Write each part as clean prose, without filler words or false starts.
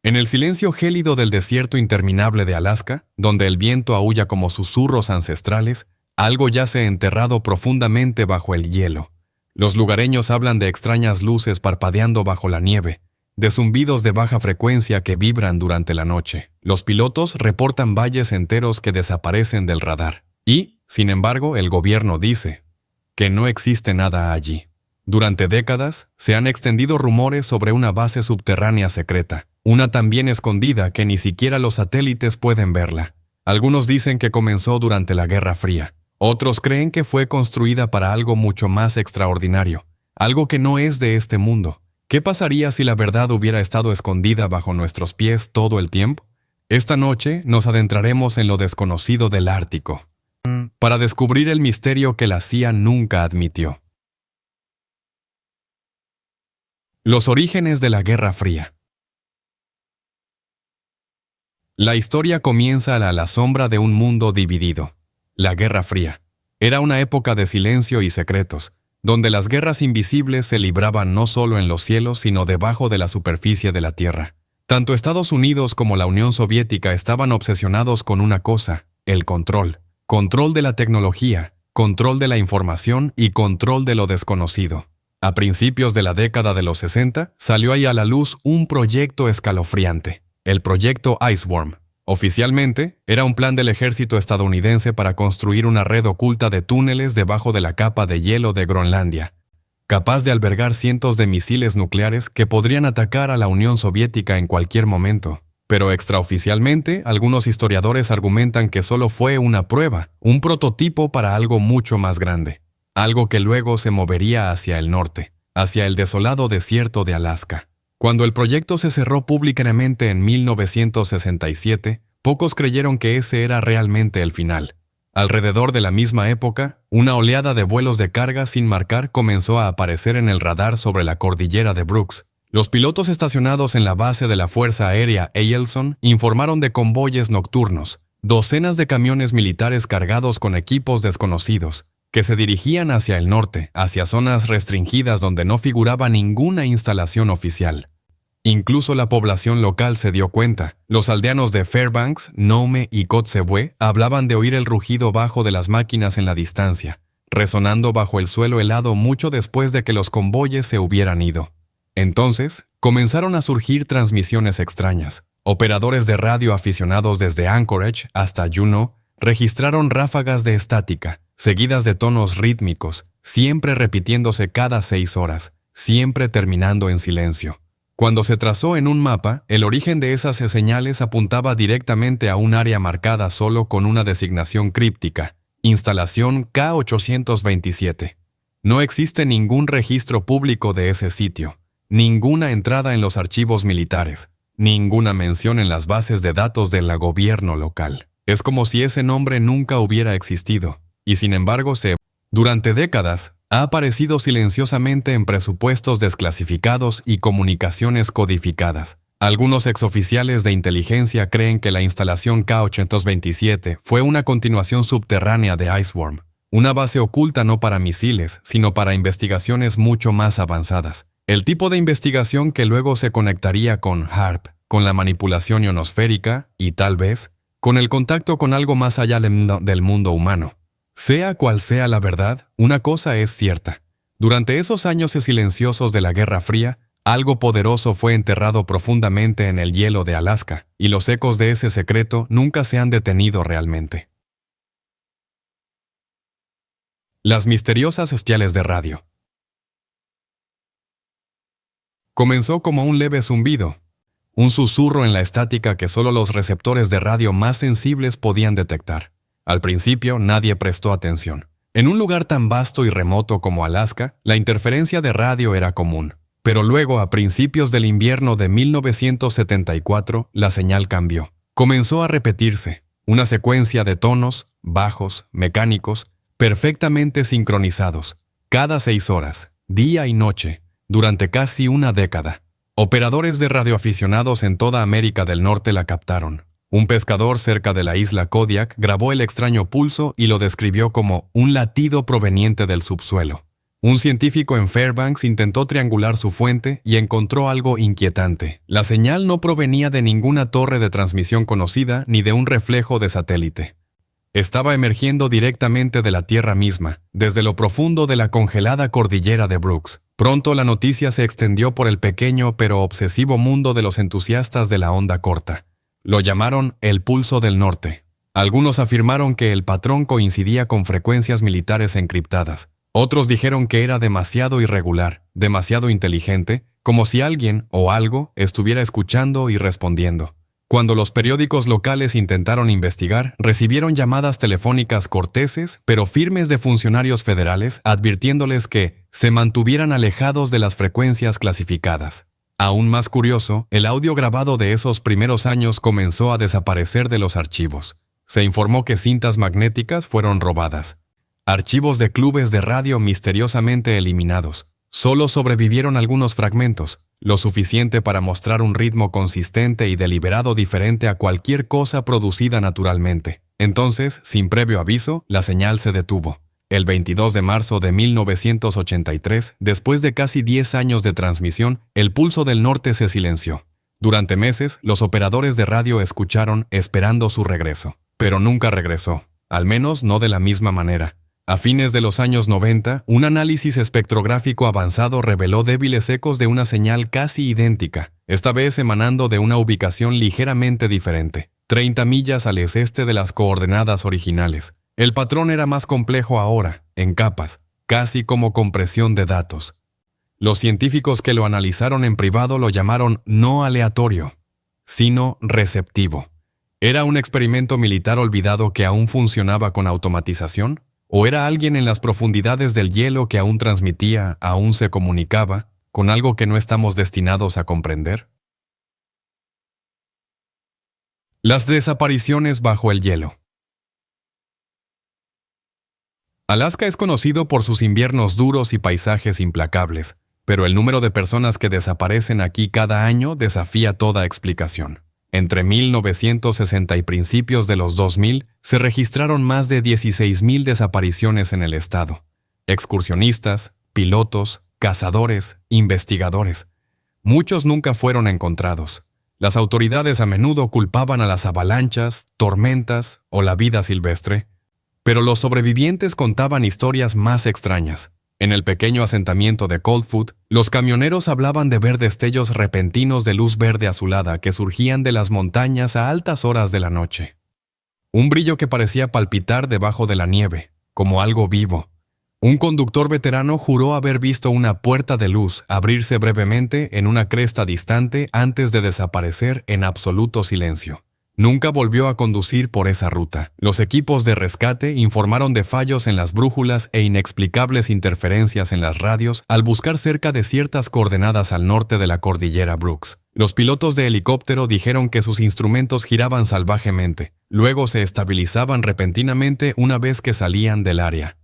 En el silencio gélido del desierto interminable de Alaska, donde el viento aúlla como susurros ancestrales, algo yace enterrado profundamente bajo el hielo. Los lugareños hablan de extrañas luces parpadeando bajo la nieve, de zumbidos de baja frecuencia que vibran durante la noche. Los pilotos reportan valles enteros que desaparecen del radar. Y, sin embargo, el gobierno dice que no existe nada allí. Durante décadas, se han extendido rumores sobre una base subterránea secreta, una tan bien escondida que ni siquiera los satélites pueden verla. Algunos dicen que comenzó durante la Guerra Fría. Otros creen que fue construida para algo mucho más extraordinario, algo que no es de este mundo. ¿Qué pasaría si la verdad hubiera estado escondida bajo nuestros pies todo el tiempo? Esta noche nos adentraremos en lo desconocido del Ártico, para descubrir el misterio que la CIA nunca admitió. Los orígenes de la Guerra Fría. La historia comienza a la sombra de un mundo dividido. La Guerra Fría. Era una época de silencio y secretos, donde las guerras invisibles se libraban no solo en los cielos, sino debajo de la superficie de la Tierra. Tanto Estados Unidos como la Unión Soviética estaban obsesionados con una cosa: el control. Control de la tecnología, control de la información y control de lo desconocido. A principios de la década de los 60, salió ahí a la luz un proyecto escalofriante: el proyecto Iceworm. Oficialmente, era un plan del ejército estadounidense para construir una red oculta de túneles debajo de la capa de hielo de Groenlandia, capaz de albergar cientos de misiles nucleares que podrían atacar a la Unión Soviética en cualquier momento. Pero extraoficialmente, algunos historiadores argumentan que solo fue una prueba, un prototipo para algo mucho más grande, algo que luego se movería hacia el norte, hacia el desolado desierto de Alaska. Cuando el proyecto se cerró públicamente en 1967, pocos creyeron que ese era realmente el final. Alrededor de la misma época, una oleada de vuelos de carga sin marcar comenzó a aparecer en el radar sobre la cordillera de Brooks. Los pilotos estacionados en la base de la Fuerza Aérea Eielson informaron de convoyes nocturnos, docenas de camiones militares cargados con equipos desconocidos, que se dirigían hacia el norte, hacia zonas restringidas donde no figuraba ninguna instalación oficial. Incluso la población local se dio cuenta. Los aldeanos de Fairbanks, Nome y Kotzebue hablaban de oír el rugido bajo de las máquinas en la distancia, resonando bajo el suelo helado mucho después de que los convoyes se hubieran ido. Entonces, comenzaron a surgir transmisiones extrañas. Operadores de radio aficionados desde Anchorage hasta Juneau registraron ráfagas de estática, seguidas de tonos rítmicos, siempre repitiéndose cada 6 horas, siempre terminando en silencio. Cuando se trazó en un mapa, el origen de esas señales apuntaba directamente a un área marcada solo con una designación críptica: Instalación K-827. No existe ningún registro público de ese sitio, ninguna entrada en los archivos militares, ninguna mención en las bases de datos del gobierno local. Es como si ese nombre nunca hubiera existido, y sin embargo durante décadas, ha aparecido silenciosamente en presupuestos desclasificados y comunicaciones codificadas. Algunos exoficiales de inteligencia creen que la instalación K-827 fue una continuación subterránea de Iceworm, una base oculta no para misiles, sino para investigaciones mucho más avanzadas. El tipo de investigación que luego se conectaría con HAARP, con la manipulación ionosférica y, tal vez, con el contacto con algo más allá del mundo humano. Sea cual sea la verdad, una cosa es cierta: durante esos años silenciosos de la Guerra Fría, algo poderoso fue enterrado profundamente en el hielo de Alaska, y los ecos de ese secreto nunca se han detenido realmente. Las misteriosas señales de radio. Comenzó como un leve zumbido, un susurro en la estática que solo los receptores de radio más sensibles podían detectar. Al principio, nadie prestó atención. En un lugar tan vasto y remoto como Alaska, la interferencia de radio era común. Pero luego, a principios del invierno de 1974, la señal cambió. Comenzó a repetirse, una secuencia de tonos, bajos, mecánicos, perfectamente sincronizados, cada 6 horas, día y noche, durante casi una década. Operadores de radioaficionados en toda América del Norte la captaron. Un pescador cerca de la isla Kodiak grabó el extraño pulso y lo describió como un latido proveniente del subsuelo. Un científico en Fairbanks intentó triangular su fuente y encontró algo inquietante. La señal no provenía de ninguna torre de transmisión conocida ni de un reflejo de satélite. Estaba emergiendo directamente de la Tierra misma, desde lo profundo de la congelada cordillera de Brooks. Pronto la noticia se extendió por el pequeño pero obsesivo mundo de los entusiastas de la onda corta. Lo llamaron el Pulso del Norte. Algunos afirmaron que el patrón coincidía con frecuencias militares encriptadas. Otros dijeron que era demasiado irregular, demasiado inteligente, como si alguien o algo estuviera escuchando y respondiendo. Cuando los periódicos locales intentaron investigar, recibieron llamadas telefónicas corteses pero firmes de funcionarios federales advirtiéndoles que se mantuvieran alejados de las frecuencias clasificadas. Aún más curioso, el audio grabado de esos primeros años comenzó a desaparecer de los archivos. Se informó que cintas magnéticas fueron robadas. Archivos de clubes de radio misteriosamente eliminados. Solo sobrevivieron algunos fragmentos, lo suficiente para mostrar un ritmo consistente y deliberado diferente a cualquier cosa producida naturalmente. Entonces, sin previo aviso, la señal se detuvo. El 22 de marzo de 1983, después de casi 10 años de transmisión, el Pulso del Norte se silenció. Durante meses, los operadores de radio escucharon esperando su regreso. Pero nunca regresó, al menos no de la misma manera. A fines de los años 90, un análisis espectrográfico avanzado reveló débiles ecos de una señal casi idéntica, esta vez emanando de una ubicación ligeramente diferente, 30 millas al este de las coordenadas originales. El patrón era más complejo ahora, en capas, casi como compresión de datos. Los científicos que lo analizaron en privado lo llamaron no aleatorio, sino receptivo. ¿Era un experimento militar olvidado que aún funcionaba con automatización? ¿O era alguien en las profundidades del hielo que aún transmitía, aún se comunicaba, con algo que no estamos destinados a comprender? Las desapariciones bajo el hielo. Alaska es conocido por sus inviernos duros y paisajes implacables, pero el número de personas que desaparecen aquí cada año desafía toda explicación. Entre 1960 y principios de los 2000, se registraron más de 16,000 desapariciones en el estado. Excursionistas, pilotos, cazadores, investigadores. Muchos nunca fueron encontrados. Las autoridades a menudo culpaban a las avalanchas, tormentas o la vida silvestre, pero los sobrevivientes contaban historias más extrañas. En el pequeño asentamiento de Coldfoot, los camioneros hablaban de ver destellos repentinos de luz verde azulada que surgían de las montañas a altas horas de la noche. Un brillo que parecía palpitar debajo de la nieve, como algo vivo. Un conductor veterano juró haber visto una puerta de luz abrirse brevemente en una cresta distante antes de desaparecer en absoluto silencio. Nunca volvió a conducir por esa ruta. Los equipos de rescate informaron de fallos en las brújulas e inexplicables interferencias en las radios al buscar cerca de ciertas coordenadas al norte de la cordillera Brooks. Los pilotos de helicóptero dijeron que sus instrumentos giraban salvajemente, luego se estabilizaban repentinamente una vez que salían del área.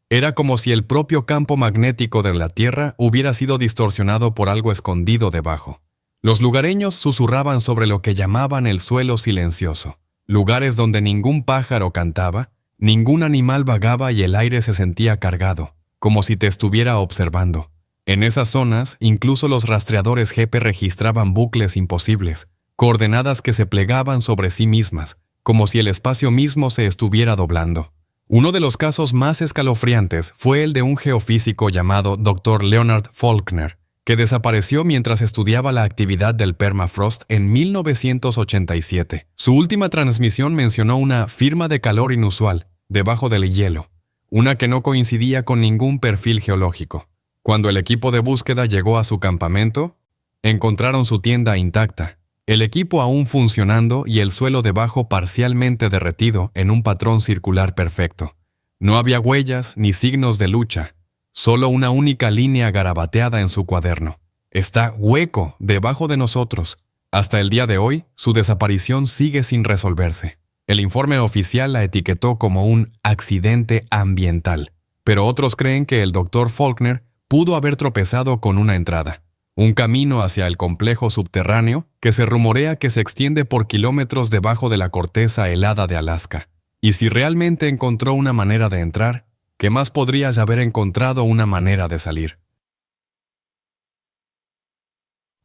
Era como si el propio campo magnético de la Tierra hubiera sido distorsionado por algo escondido debajo. Los lugareños susurraban sobre lo que llamaban el suelo silencioso, lugares donde ningún pájaro cantaba, ningún animal vagaba y el aire se sentía cargado, como si te estuviera observando. En esas zonas, incluso los rastreadores GP registraban bucles imposibles, coordenadas que se plegaban sobre sí mismas, como si el espacio mismo se estuviera doblando. Uno de los casos más escalofriantes fue el de un geofísico llamado Dr. Leonard Faulkner, que desapareció mientras estudiaba la actividad del permafrost en 1987. Su última transmisión mencionó una firma de calor inusual, debajo del hielo, una que no coincidía con ningún perfil geológico. Cuando el equipo de búsqueda llegó a su campamento, encontraron su tienda intacta, el equipo aún funcionando y el suelo debajo parcialmente derretido en un patrón circular perfecto. No había huellas ni signos de lucha. Solo una única línea garabateada en su cuaderno. Está hueco debajo de nosotros. Hasta el día de hoy, su desaparición sigue sin resolverse. El informe oficial la etiquetó como un accidente ambiental, pero otros creen que el Dr. Faulkner pudo haber tropezado con una entrada, un camino hacia el complejo subterráneo que se rumorea que se extiende por kilómetros debajo de la corteza helada de Alaska. Y si realmente encontró una manera de entrar, ¿Qué más podrías haber encontrado una manera de salir?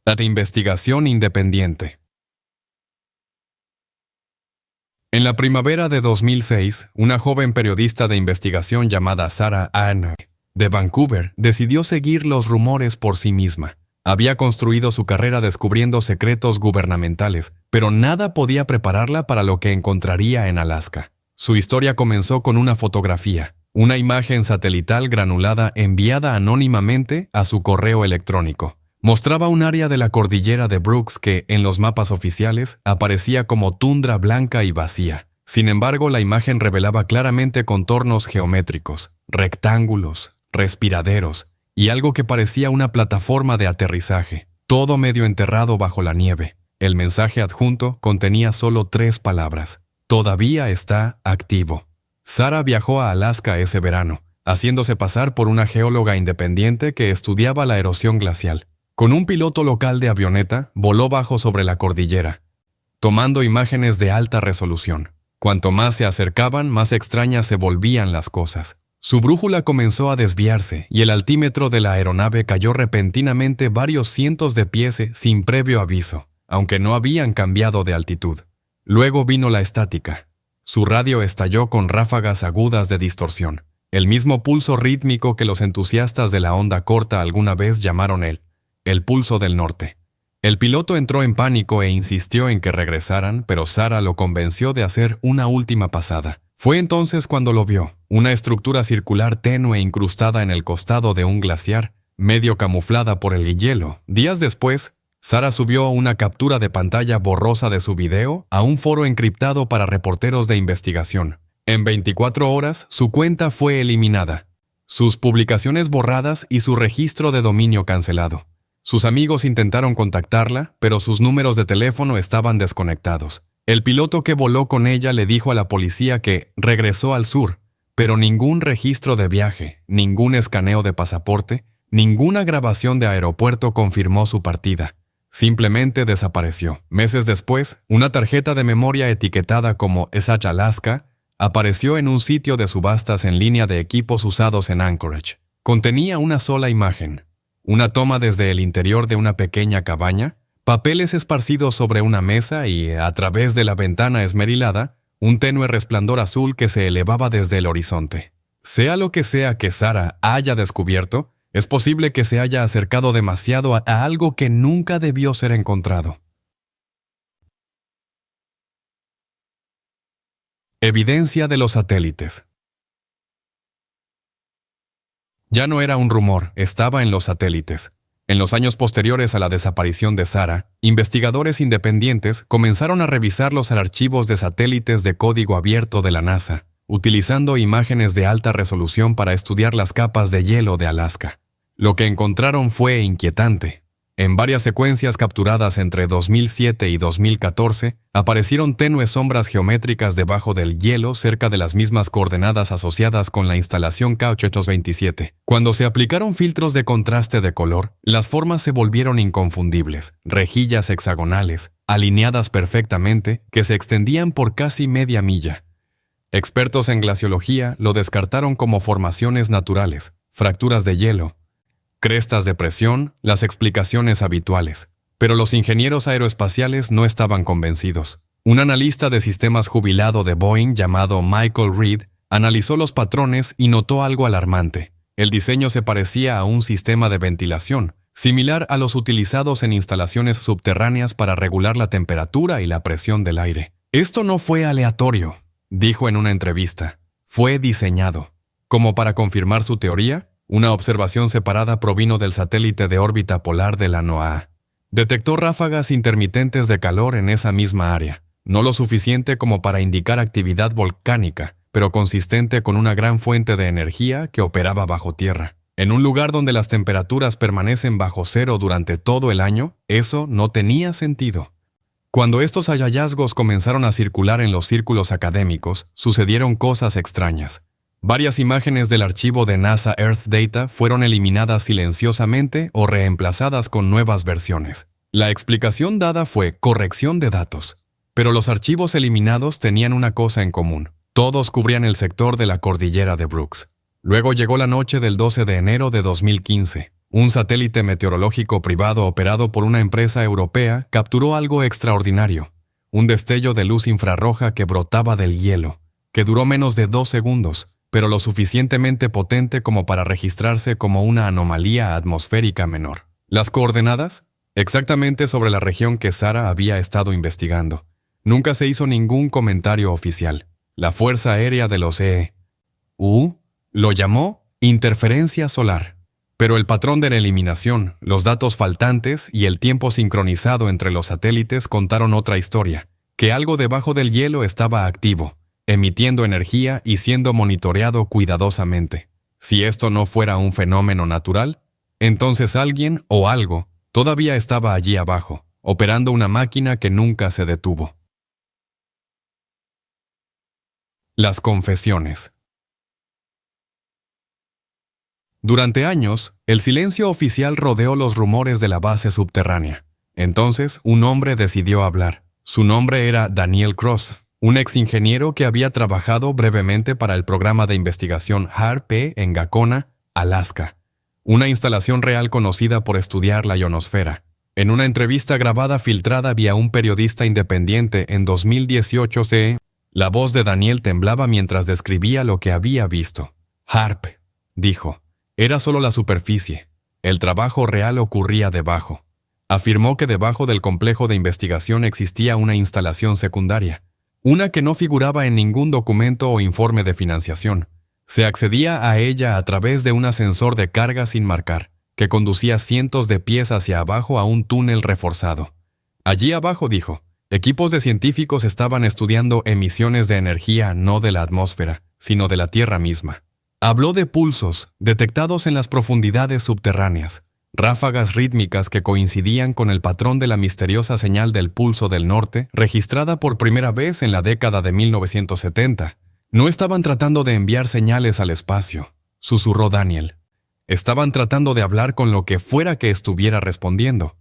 La investigación independiente. En la primavera de 2006, una joven periodista de investigación llamada Sarah Anne de Vancouver decidió seguir los rumores por sí misma. Había construido su carrera descubriendo secretos gubernamentales, pero nada podía prepararla para lo que encontraría en Alaska. Su historia comenzó con una fotografía, una imagen satelital granulada enviada anónimamente a su correo electrónico. Mostraba un área de la cordillera de Brooks que, en los mapas oficiales, aparecía como tundra blanca y vacía. Sin embargo, la imagen revelaba claramente contornos geométricos, rectángulos, respiraderos y algo que parecía una plataforma de aterrizaje, todo medio enterrado bajo la nieve. El mensaje adjunto contenía solo 3 palabras: todavía está activo. Sarah viajó a Alaska ese verano, haciéndose pasar por una geóloga independiente que estudiaba la erosión glacial. Con un piloto local de avioneta, voló bajo sobre la cordillera, tomando imágenes de alta resolución. Cuanto más se acercaban, más extrañas se volvían las cosas. Su brújula comenzó a desviarse y el altímetro de la aeronave cayó repentinamente varios cientos de pies sin previo aviso, aunque no habían cambiado de altitud. Luego vino la estática. Su radio estalló con ráfagas agudas de distorsión, el mismo pulso rítmico que los entusiastas de la onda corta alguna vez llamaron el pulso del norte. El piloto entró en pánico e insistió en que regresaran, pero Sarah lo convenció de hacer una última pasada. Fue entonces cuando lo vio, una estructura circular tenue incrustada en el costado de un glaciar, medio camuflada por el hielo. Días después, Sarah subió una captura de pantalla borrosa de su video a un foro encriptado para reporteros de investigación. En 24 horas, su cuenta fue eliminada, sus publicaciones borradas y su registro de dominio cancelado. Sus amigos intentaron contactarla, pero sus números de teléfono estaban desconectados. El piloto que voló con ella le dijo a la policía que regresó al sur, pero ningún registro de viaje, ningún escaneo de pasaporte, ninguna grabación de aeropuerto confirmó su partida. Simplemente desapareció. Meses después, una tarjeta de memoria etiquetada como Esach Alaska apareció en un sitio de subastas en línea de equipos usados en Anchorage. Contenía una sola imagen: una toma desde el interior de una pequeña cabaña, papeles esparcidos sobre una mesa y, a través de la ventana esmerilada, un tenue resplandor azul que se elevaba desde el horizonte. Sea lo que sea que Sarah haya descubierto, es posible que se haya acercado demasiado a algo que nunca debió ser encontrado. Evidencia de los satélites. Ya no era un rumor, estaba en los satélites. En los años posteriores a la desaparición de Sarah, investigadores independientes comenzaron a revisar los archivos de satélites de código abierto de la NASA, utilizando imágenes de alta resolución para estudiar las capas de hielo de Alaska. Lo que encontraron fue inquietante. En varias secuencias capturadas entre 2007 y 2014, aparecieron tenues sombras geométricas debajo del hielo cerca de las mismas coordenadas asociadas con la instalación K827. Cuando se aplicaron filtros de contraste de color, las formas se volvieron inconfundibles, rejillas hexagonales, alineadas perfectamente, que se extendían por casi media milla. Expertos en glaciología lo descartaron como formaciones naturales, fracturas de hielo, crestas de presión, las explicaciones habituales. Pero los ingenieros aeroespaciales no estaban convencidos. Un analista de sistemas jubilado de Boeing llamado Michael Reed analizó los patrones y notó algo alarmante. El diseño se parecía a un sistema de ventilación, similar a los utilizados en instalaciones subterráneas para regular la temperatura y la presión del aire. Esto no fue aleatorio, dijo en una entrevista. Fue diseñado. Como para confirmar su teoría, una observación separada provino del satélite de órbita polar de la NOAA. Detectó ráfagas intermitentes de calor en esa misma área, no lo suficiente como para indicar actividad volcánica, pero consistente con una gran fuente de energía que operaba bajo tierra. En un lugar donde las temperaturas permanecen bajo cero durante todo el año, eso no tenía sentido. Cuando estos hallazgos comenzaron a circular en los círculos académicos, sucedieron cosas extrañas. Varias imágenes del archivo de NASA Earth Data fueron eliminadas silenciosamente o reemplazadas con nuevas versiones. La explicación dada fue corrección de datos. Pero los archivos eliminados tenían una cosa en común. Todos cubrían el sector de la cordillera de Brooks. Luego llegó la noche del 12 de enero de 2015. Un satélite meteorológico privado operado por una empresa europea capturó algo extraordinario. Un destello de luz infrarroja que brotaba del hielo, que duró menos de 2 segundos, pero lo suficientemente potente como para registrarse como una anomalía atmosférica menor. ¿Las coordenadas? Exactamente sobre la región que Sara había estado investigando. Nunca se hizo ningún comentario oficial. La Fuerza Aérea de los EU lo llamó interferencia solar. Pero el patrón de la eliminación, los datos faltantes y el tiempo sincronizado entre los satélites contaron otra historia, que algo debajo del hielo estaba activo, emitiendo energía y siendo monitoreado cuidadosamente. Si esto no fuera un fenómeno natural, entonces alguien o algo todavía estaba allí abajo, operando una máquina que nunca se detuvo. Las confesiones. Durante años, el silencio oficial rodeó los rumores de la base subterránea. Entonces, un hombre decidió hablar. Su nombre era Daniel Cross, un ex ingeniero que había trabajado brevemente para el programa de investigación HAARP en Gacona, Alaska, una instalación real conocida por estudiar la ionosfera. En una entrevista grabada filtrada vía un periodista independiente en 2018, la voz de Daniel temblaba mientras describía lo que había visto. HAARP, dijo. Era solo la superficie. El trabajo real ocurría debajo. Afirmó que debajo del complejo de investigación existía una instalación secundaria, una que no figuraba en ningún documento o informe de financiación. Se accedía a ella a través de un ascensor de carga sin marcar, que conducía cientos de pies hacia abajo a un túnel reforzado. Allí abajo, dijo, equipos de científicos estaban estudiando emisiones de energía no de la atmósfera, sino de la Tierra misma. Habló de pulsos detectados en las profundidades subterráneas, ráfagas rítmicas que coincidían con el patrón de la misteriosa señal del pulso del norte, registrada por primera vez en la década de 1970. No estaban tratando de enviar señales al espacio, susurró Daniel. Estaban tratando de hablar con lo que fuera que estuviera respondiendo.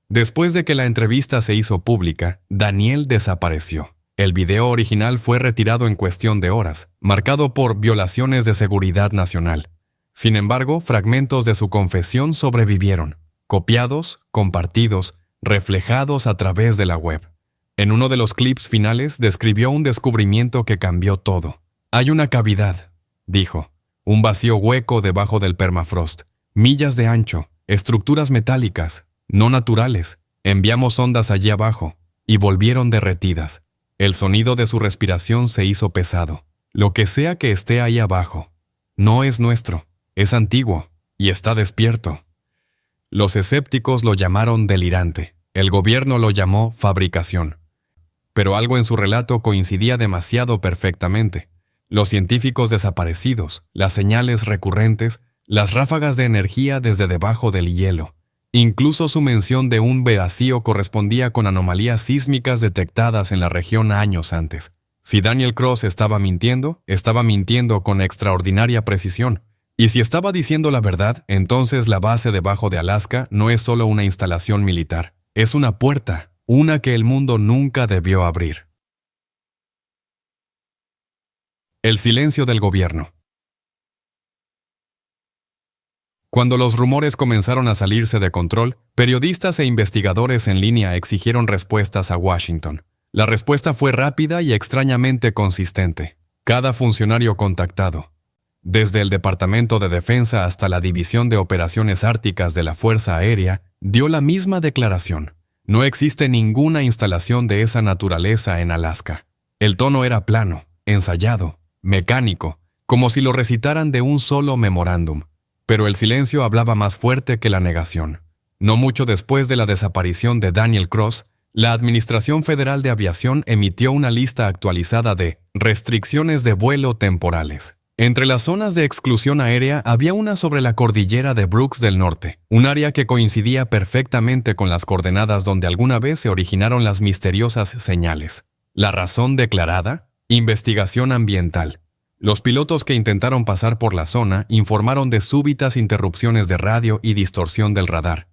Después de que la entrevista se hizo pública, Daniel desapareció. El video original fue retirado en cuestión de horas, marcado por violaciones de seguridad nacional. Sin embargo, fragmentos de su confesión sobrevivieron, copiados, compartidos, reflejados a través de la web. En uno de los clips finales describió un descubrimiento que cambió todo. Hay una cavidad, dijo, un vacío hueco debajo del permafrost, millas de ancho, estructuras metálicas, no naturales. Enviamos ondas allí abajo, y volvieron derretidas. El sonido de su respiración se hizo pesado. Lo que sea que esté ahí abajo, no es nuestro, es antiguo, y está despierto. Los escépticos lo llamaron delirante. El gobierno lo llamó fabricación. Pero algo en su relato coincidía demasiado perfectamente. Los científicos desaparecidos, las señales recurrentes, las ráfagas de energía desde debajo del hielo. Incluso su mención de un vacío correspondía con anomalías sísmicas detectadas en la región años antes. Si Daniel Cross estaba mintiendo con extraordinaria precisión. Y si estaba diciendo la verdad, entonces la base debajo de Alaska no es solo una instalación militar. Es una puerta, una que el mundo nunca debió abrir. El silencio del gobierno. Cuando los rumores comenzaron a salirse de control, periodistas e investigadores en línea exigieron respuestas a Washington. La respuesta fue rápida y extrañamente consistente. Cada funcionario contactado, desde el Departamento de Defensa hasta la División de Operaciones Árticas de la Fuerza Aérea, dio la misma declaración. No existe ninguna instalación de esa naturaleza en Alaska. El tono era plano, ensayado, mecánico, como si lo recitaran de un solo memorándum. Pero el silencio hablaba más fuerte que la negación. No mucho después de la desaparición de Daniel Cross, la Administración Federal de Aviación emitió una lista actualizada de restricciones de vuelo temporales. Entre las zonas de exclusión aérea había una sobre la cordillera de Brooks del Norte, un área que coincidía perfectamente con las coordenadas donde alguna vez se originaron las misteriosas señales. La razón declarada: investigación ambiental. Los pilotos que intentaron pasar por la zona informaron de súbitas interrupciones de radio y distorsión del radar,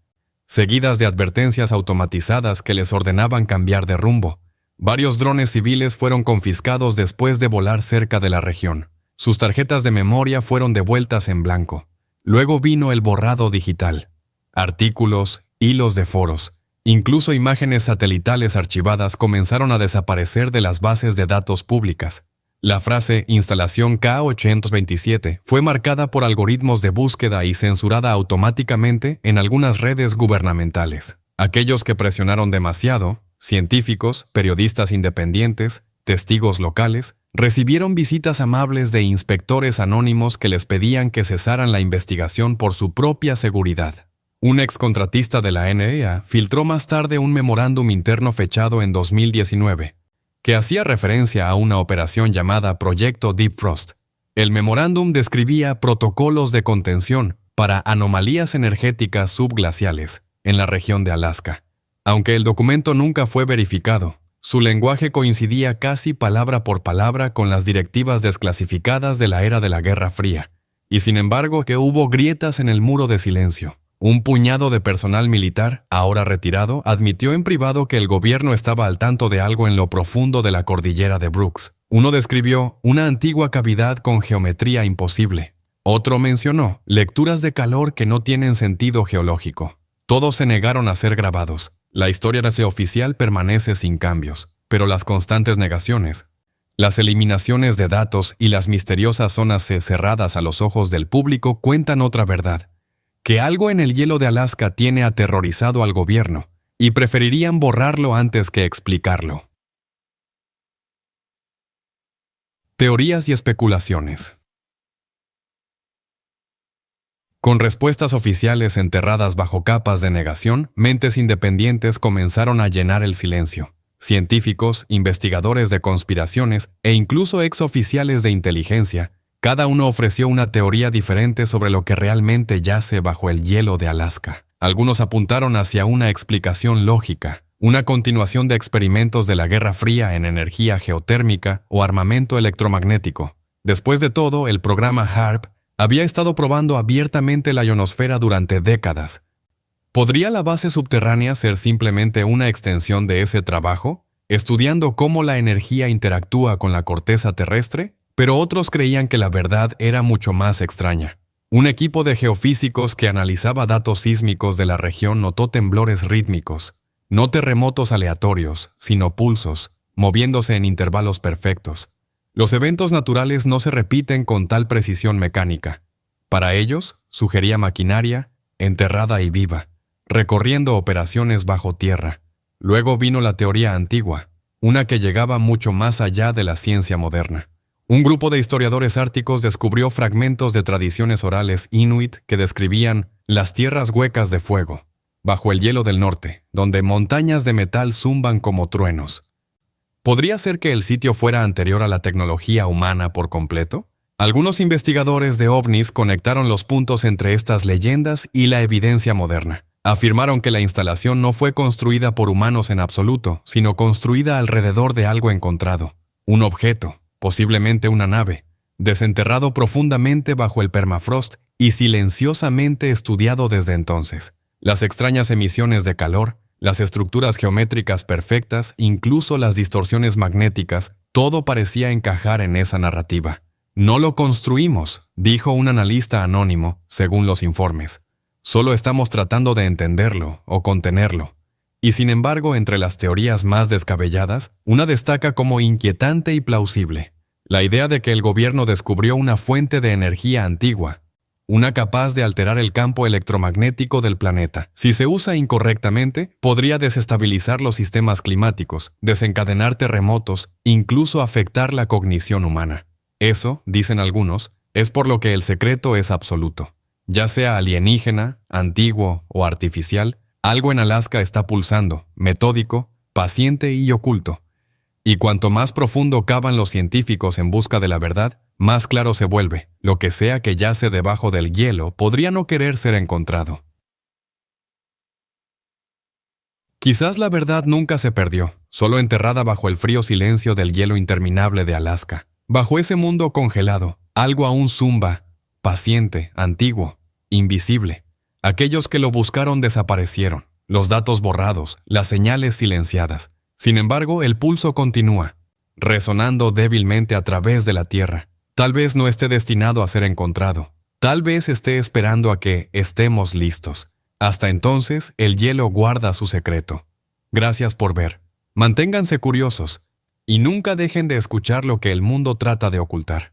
seguidas de advertencias automatizadas que les ordenaban cambiar de rumbo. Varios drones civiles fueron confiscados después de volar cerca de la región. Sus tarjetas de memoria fueron devueltas en blanco. Luego vino el borrado digital. Artículos, hilos de foros, incluso imágenes satelitales archivadas comenzaron a desaparecer de las bases de datos públicas. La frase instalación K827 fue marcada por algoritmos de búsqueda y censurada automáticamente en algunas redes gubernamentales. Aquellos que presionaron demasiado, científicos, periodistas independientes, testigos locales, recibieron visitas amables de inspectores anónimos que les pedían que cesaran la investigación por su propia seguridad. Un excontratista de la NEA filtró más tarde un memorándum interno fechado en 2019, que hacía referencia a una operación llamada Proyecto Deep Frost. El memorándum describía protocolos de contención para anomalías energéticas subglaciales en la región de Alaska. Aunque el documento nunca fue verificado, su lenguaje coincidía casi palabra por palabra con las directivas desclasificadas de la era de la Guerra Fría, y sin embargo que hubo grietas en el muro de silencio. Un puñado de personal militar, ahora retirado, admitió en privado que el gobierno estaba al tanto de algo en lo profundo de la cordillera de Brooks. Uno describió una antigua cavidad con geometría imposible. Otro mencionó lecturas de calor que no tienen sentido geológico. Todos se negaron a ser grabados. La historia oficial permanece sin cambios, pero las constantes negaciones, las eliminaciones de datos y las misteriosas zonas cerradas a los ojos del público cuentan otra verdad, que algo en el hielo de Alaska tiene aterrorizado al gobierno, y preferirían borrarlo antes que explicarlo. Teorías y especulaciones. Con respuestas oficiales enterradas bajo capas de negación, mentes independientes comenzaron a llenar el silencio. Científicos, investigadores de conspiraciones e incluso exoficiales de inteligencia, cada uno ofreció una teoría diferente sobre lo que realmente yace bajo el hielo de Alaska. Algunos apuntaron hacia una explicación lógica, una continuación de experimentos de la Guerra Fría en energía geotérmica o armamento electromagnético. Después de todo, el programa HAARP había estado probando abiertamente la ionosfera durante décadas. ¿Podría la base subterránea ser simplemente una extensión de ese trabajo, estudiando cómo la energía interactúa con la corteza terrestre? Pero otros creían que la verdad era mucho más extraña. Un equipo de geofísicos que analizaba datos sísmicos de la región notó temblores rítmicos, no terremotos aleatorios, sino pulsos, moviéndose en intervalos perfectos. Los eventos naturales no se repiten con tal precisión mecánica. Para ellos, sugería maquinaria, enterrada y viva, recorriendo operaciones bajo tierra. Luego vino la teoría antigua, una que llegaba mucho más allá de la ciencia moderna. Un grupo de historiadores árticos descubrió fragmentos de tradiciones orales inuit que describían las tierras huecas de fuego, bajo el hielo del norte, donde montañas de metal zumban como truenos. ¿Podría ser que el sitio fuera anterior a la tecnología humana por completo? Algunos investigadores de ovnis conectaron los puntos entre estas leyendas y la evidencia moderna. Afirmaron que la instalación no fue construida por humanos en absoluto, sino construida alrededor de algo encontrado. Un objeto, posiblemente una nave, desenterrado profundamente bajo el permafrost y silenciosamente estudiado desde entonces. Las extrañas emisiones de calor, las estructuras geométricas perfectas, incluso las distorsiones magnéticas, todo parecía encajar en esa narrativa. No lo construimos, dijo un analista anónimo, según los informes. Solo estamos tratando de entenderlo o contenerlo. Y sin embargo, entre las teorías más descabelladas, una destaca como inquietante y plausible. La idea de que el gobierno descubrió una fuente de energía antigua, una capaz de alterar el campo electromagnético del planeta. Si se usa incorrectamente, podría desestabilizar los sistemas climáticos, desencadenar terremotos, incluso afectar la cognición humana. Eso, dicen algunos, es por lo que el secreto es absoluto. Ya sea alienígena, antiguo o artificial, algo en Alaska está pulsando, metódico, paciente y oculto. Y cuanto más profundo cavan los científicos en busca de la verdad, más claro se vuelve. Lo que sea que yace debajo del hielo podría no querer ser encontrado. Quizás la verdad nunca se perdió, solo enterrada bajo el frío silencio del hielo interminable de Alaska. Bajo ese mundo congelado, algo aún zumba, paciente, antiguo, invisible. Aquellos que lo buscaron desaparecieron, los datos borrados, las señales silenciadas. Sin embargo, el pulso continúa, resonando débilmente a través de la tierra, Tal vez no esté destinado a ser encontrado. Tal vez esté esperando a que estemos listos. Hasta entonces, el hielo guarda su secreto. Gracias por ver. Manténganse curiosos y nunca dejen de escuchar lo que el mundo trata de ocultar.